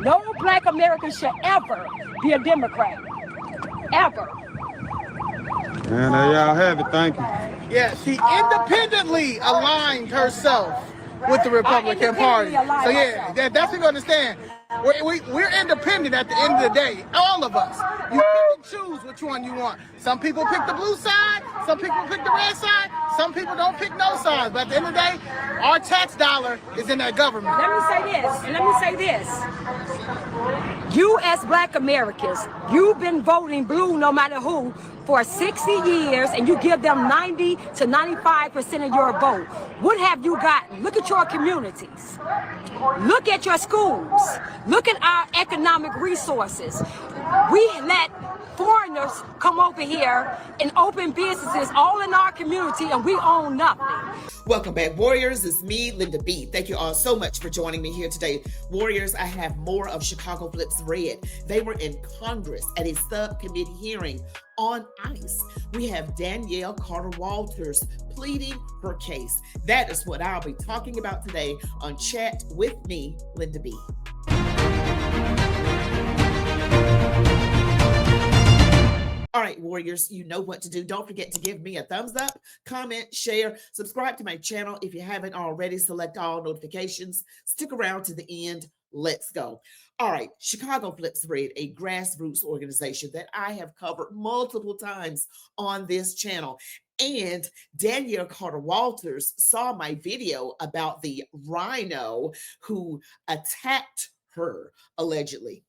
No Black American should ever be a Democrat. Ever. And there y'all have it. Thank you. Yeah, she independently aligned herself with the Republican Party. So yeah, that's what you understand. We're independent at the end of the day, all of us. You pick and choose which one you want. Some people pick the blue side, some people pick the red side, some people don't pick no sides. But at the end of the day, our tax dollar is in that government. Let me say this. You as Black Americans, you've been voting blue no matter who for 60 years, and you give them 90 to 95% of your vote. What have you gotten? Look at your communities. Look at your schools. Look at our economic resources. We let foreigners come over here and open businesses all in our community, and we own nothing. Welcome back, Warriors. It's me, Linda B. Thank you all so much for joining me here today. Warriors, I have more of Chicago Flips Red. They were in Congress at a subcommittee hearing on ICE. We have Danielle Carter Walters pleading her case. That is what I'll be talking about today on Chat with me, Linda B. All right, Warriors, you know what to do. Don't forget to give me a thumbs up, comment, share, subscribe to my channel. If you haven't already, select all notifications. Stick around to the end. Let's go. All right, Chicago Flips Red, a grassroots organization that I have covered multiple times on this channel. And Danielle Carter Walters saw my video about the rhino who attacked her allegedly.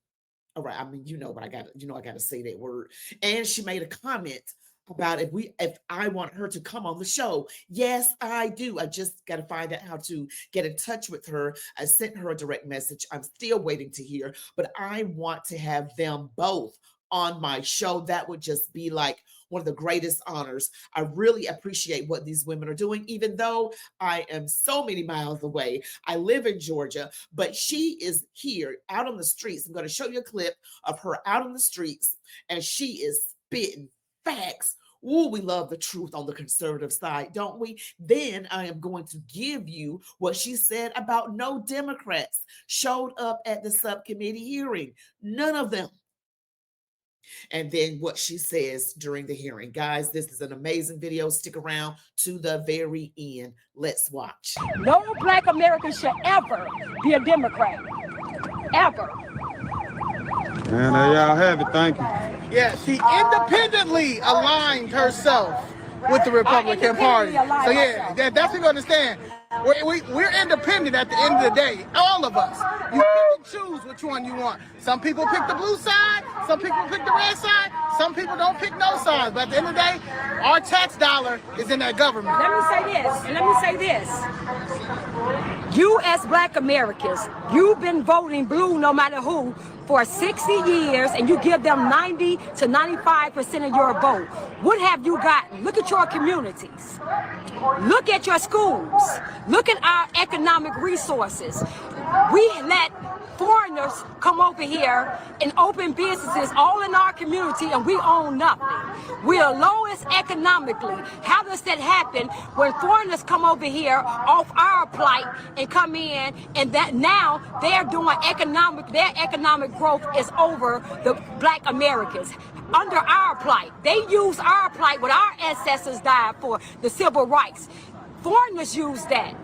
All right, I mean, I got to say that word. And she made a comment about if I want her to come on the show. Yes, I do. I just got to find out how to get in touch with her. I sent her a direct message. I'm still waiting to hear, but I want to have them both on my show. That would just be like one of the greatest honors. I really appreciate what these women are doing, even though I am so many miles away. I live in Georgia, but she is here out on the streets. I'm going to show you a clip of her out on the streets, and she is spitting facts. Ooh, we love the truth on the conservative side, don't we? Then I am going to give you what she said about no Democrats showed up at the subcommittee hearing. None of them. And then what she says during the hearing. Guys, this is an amazing video. Stick around to the very end. Let's watch. No Black American should ever be a Democrat. Ever. And there y'all have it. Thank you. Yeah, she independently aligned herself with the Republican Party. So yeah, that's what you understand. We're independent at the end of the day, all of us. You pick and choose which one you want. Some people pick the blue side, some people pick the red side, some people don't pick no sides. But at the end of the day, our tax dollar is in that government. Let me say this. You as Black Americans, you've been voting blue no matter who for 60 years, and you give them 90 to 95% of your vote. What have you gotten? Look at your communities. Look at your schools. Look at our economic resources. We let foreigners come over here and open businesses all in our community, and we own nothing. We're lowest economically. How does that happen when foreigners come over here off our plight and come in, and that now they're doing their economic growth is over the Black Americans under our plight. They use our plight, what our ancestors died for, the civil rights. Foreigners use that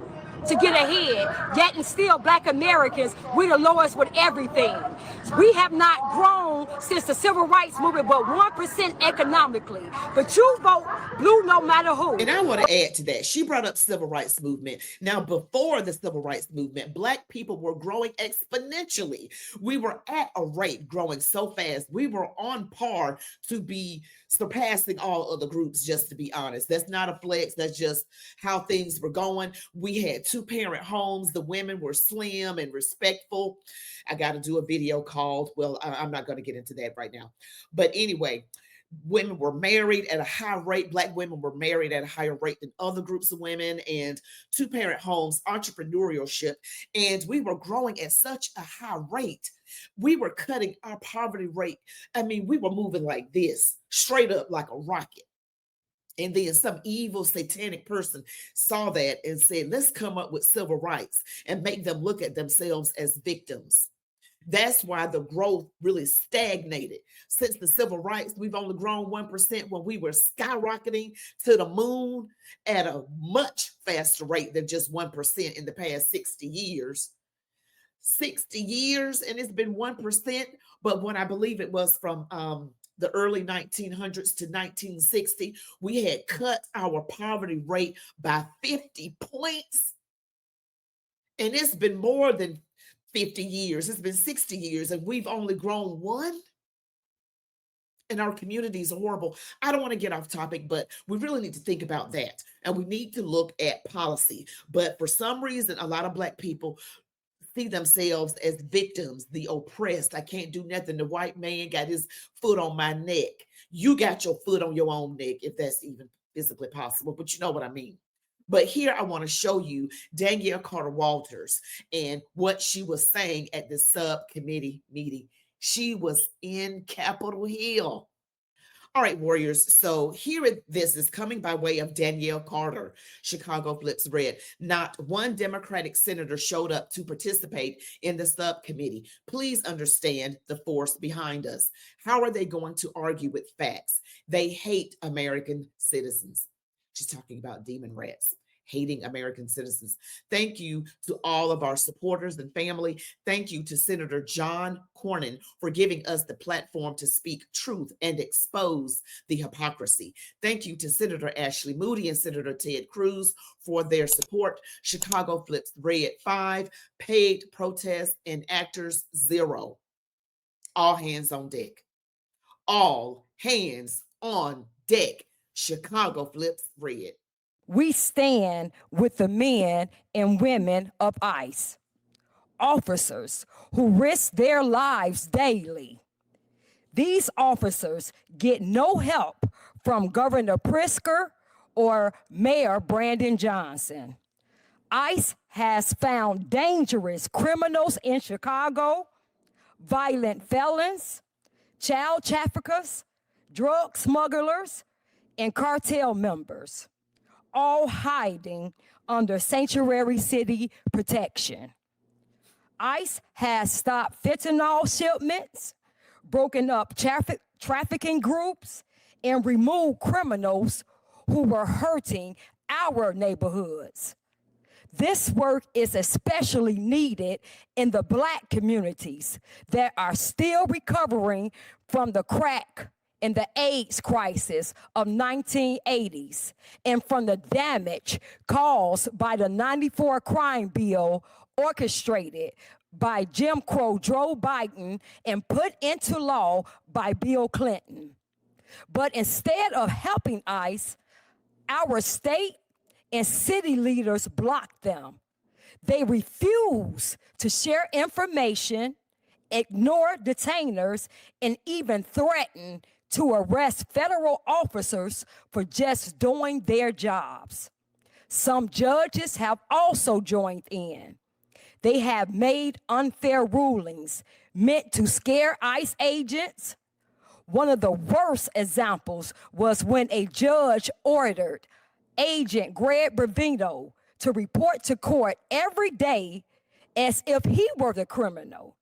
to get ahead, yet and still Black Americans, we're the lowest with everything. We have not grown since the civil rights movement, but 1% economically. But you vote blue no matter who. And I want to add to that. She brought up civil rights movement. Now, before the civil rights movement, Black people were growing exponentially. We were at a rate growing so fast. We were on par to be surpassing all other groups, just to be honest. That's not a flex. That's just how things were going. We had two-parent homes. The women were slim and respectful. I got to do a video called, well, I'm not going to get into that right now. But anyway, women were married at a high rate. Black women were married at a higher rate than other groups of women, and two-parent homes, entrepreneurship. And we were growing at such a high rate. We were cutting our poverty rate. I mean, we were moving like this, straight up like a rocket. And then some evil satanic person saw that and said, let's come up with civil rights and make them look at themselves as victims. That's why the growth really stagnated. Since the civil rights, we've only grown 1% when we were skyrocketing to the moon at a much faster rate than just 1% in the past 60 years. 60 years, and it's been 1%. But when I believe it was from the early 1900s to 1960, we had cut our poverty rate by 50 points. And it's been more than 50 years. It's been 60 years, and we've only grown one. And our communities are horrible. I don't want to get off topic, but we really need to think about that. And we need to look at policy. But for some reason, a lot of Black people see themselves as victims, the oppressed. I can't do nothing. The white man got his foot on my neck. You got your foot on your own neck, if that's even physically possible, but you know what I mean. But here I want to show you Danielle Carter Walters and what she was saying at the subcommittee meeting. She was in Capitol Hill. All right, warriors. So this is coming by way of Danielle Carter, Chicago Flips Red. Not one Democratic senator showed up to participate in the subcommittee. Please understand the force behind us. How are they going to argue with facts? They hate American citizens. She's talking about demon rats. Hating American citizens. Thank you to all of our supporters and family. Thank you to Senator John Cornyn for giving us the platform to speak truth and expose the hypocrisy. Thank you to Senator Ashley Moody and Senator Ted Cruz for their support. Chicago Flips Red 5, paid protests and actors 0. All hands on deck. All hands on deck. Chicago Flips Red. We stand with the men and women of ICE, officers who risk their lives daily. These officers get no help from Governor Pritzker or Mayor Brandon Johnson. ICE has found dangerous criminals in Chicago, violent felons, child traffickers, drug smugglers, and cartel members, all hiding under sanctuary city protection. ICE has stopped fentanyl shipments, broken up trafficking groups, and removed criminals who were hurting our neighborhoods. This work is especially needed in the Black communities that are still recovering from the crack and the AIDS crisis of 1980s and from the damage caused by the 94 crime bill orchestrated by Jim Crow Joe Biden and put into law by Bill Clinton. But instead of helping ICE, our state and city leaders blocked them. They refuse to share information, ignore detainers, and even threaten to arrest federal officers for just doing their jobs. Some judges have also joined in. They have made unfair rulings meant to scare ICE agents. One of the worst examples was when a judge ordered Agent Greg Bravino to report to court every day as if he were the criminal.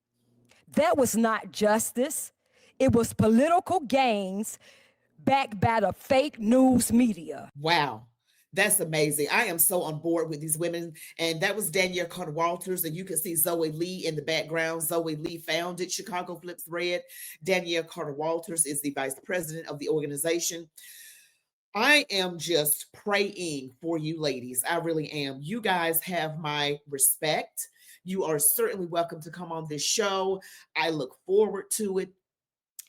That was not justice. It was political gains backed by the fake news media. Wow. That's amazing. I am so on board with these women. And that was Danielle Carter Walters. And you can see Zoe Lee in the background. Zoe Lee founded Chicago Flips Red. Danielle Carter Walters is the vice president of the organization. I am just praying for you ladies. I really am. You guys have my respect. You are certainly welcome to come on this show. I look forward to it.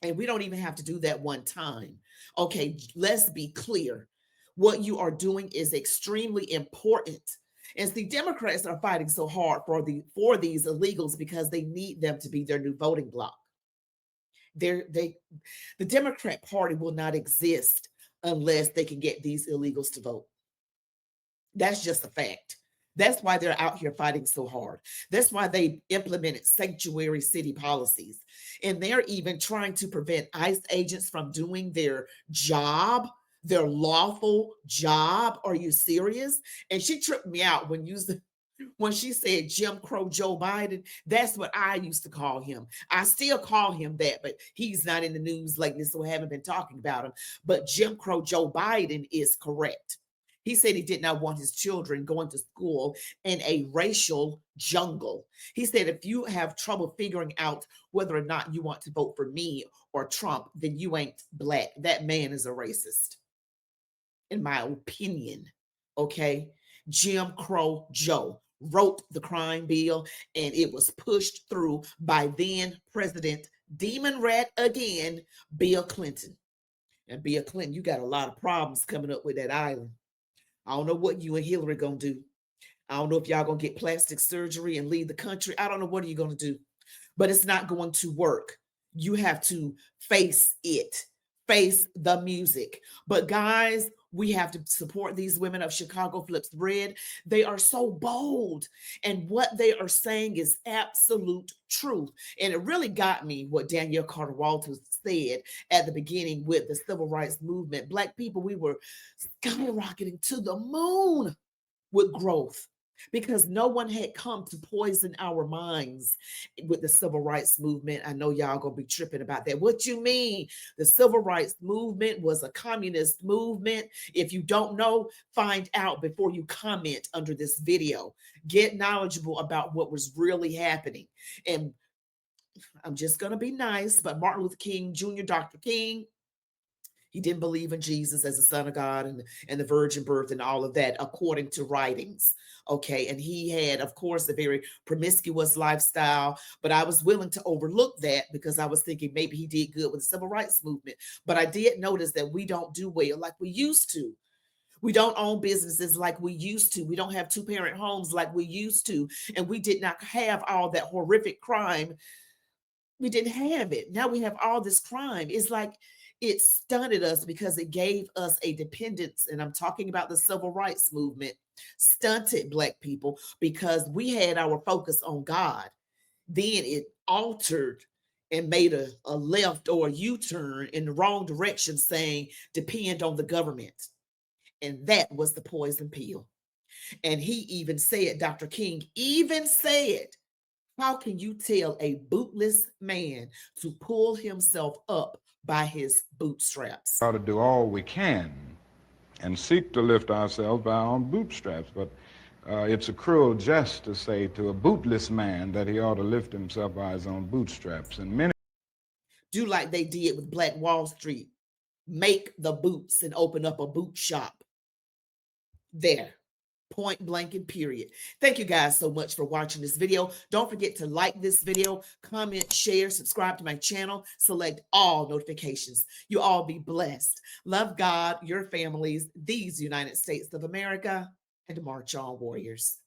And we don't even have to do that one time. Okay, let's be clear. What you are doing is extremely important. And the Democrats are fighting so hard for these illegals because they need them to be their new voting bloc. The Democrat Party will not exist unless they can get these illegals to vote. That's just a fact. That's why they're out here fighting so hard. That's why they implemented sanctuary city policies. And they're even trying to prevent ICE agents from doing their job, their lawful job. Are you serious? And she tripped me out when When she said Jim Crow Joe Biden, that's what I used to call him. I still call him that, but he's not in the news lately, so I haven't been talking about him. But Jim Crow Joe Biden is correct. He said he did not want his children going to school in a racial jungle. He said, if you have trouble figuring out whether or not you want to vote for me or Trump, then you ain't black. That man is a racist, in my opinion. Okay. Jim Crow Joe wrote the crime bill, and it was pushed through by then President Demon Rat again, Bill Clinton. And Bill Clinton, you got a lot of problems coming up with that island. I don't know what you and Hillary gonna do. I don't know if y'all gonna get plastic surgery and leave the country. I don't know what are you gonna do, but it's not going to work. You have to face it, face the music. But guys, we have to support these women of Chicago Flips Red. They are so bold, and what they are saying is absolute truth. And it really got me what Danielle Carter Walters said at the beginning with the civil rights movement. Black people, we were skyrocketing to the moon with growth, because no one had come to poison our minds with the civil rights movement. I know y'all gonna be tripping about that. What you mean? The civil rights movement was a communist movement. If you don't know, find out before you comment under this video. Get knowledgeable about what was really happening. And I'm just gonna be nice, but Martin Luther King Jr., Dr. King, he didn't believe in Jesus as the Son of God and the virgin birth and all of that, according to writings. Okay. And he had, of course, a very promiscuous lifestyle, but I was willing to overlook that because I was thinking maybe he did good with the civil rights movement. But I did notice that we don't do well like we used to. We don't own businesses like we used to. We don't have two-parent homes like we used to. And we did not have all that horrific crime. We didn't have it. Now we have all this crime. It's like it stunted us because it gave us a dependence. And I'm talking about the civil rights movement, stunted Black people because we had our focus on God. Then it altered and made a left or a U-turn in the wrong direction, saying depend on the government. And that was the poison pill. And he even said, Dr. King even said, how can you tell a bootless man to pull himself up by his bootstraps? We ought to do all we can and seek to lift ourselves by our own bootstraps. But it's a cruel jest to say to a bootless man that he ought to lift himself by his own bootstraps. And many do like they did with Black Wall Street. Make the boots and open up a boot shop. There. Point blank and period. Thank you guys so much for watching this video. Don't forget to like this video, comment, share, subscribe to my channel, select all notifications. You all be blessed. Love God, your families, these United States of America, and march on, warriors.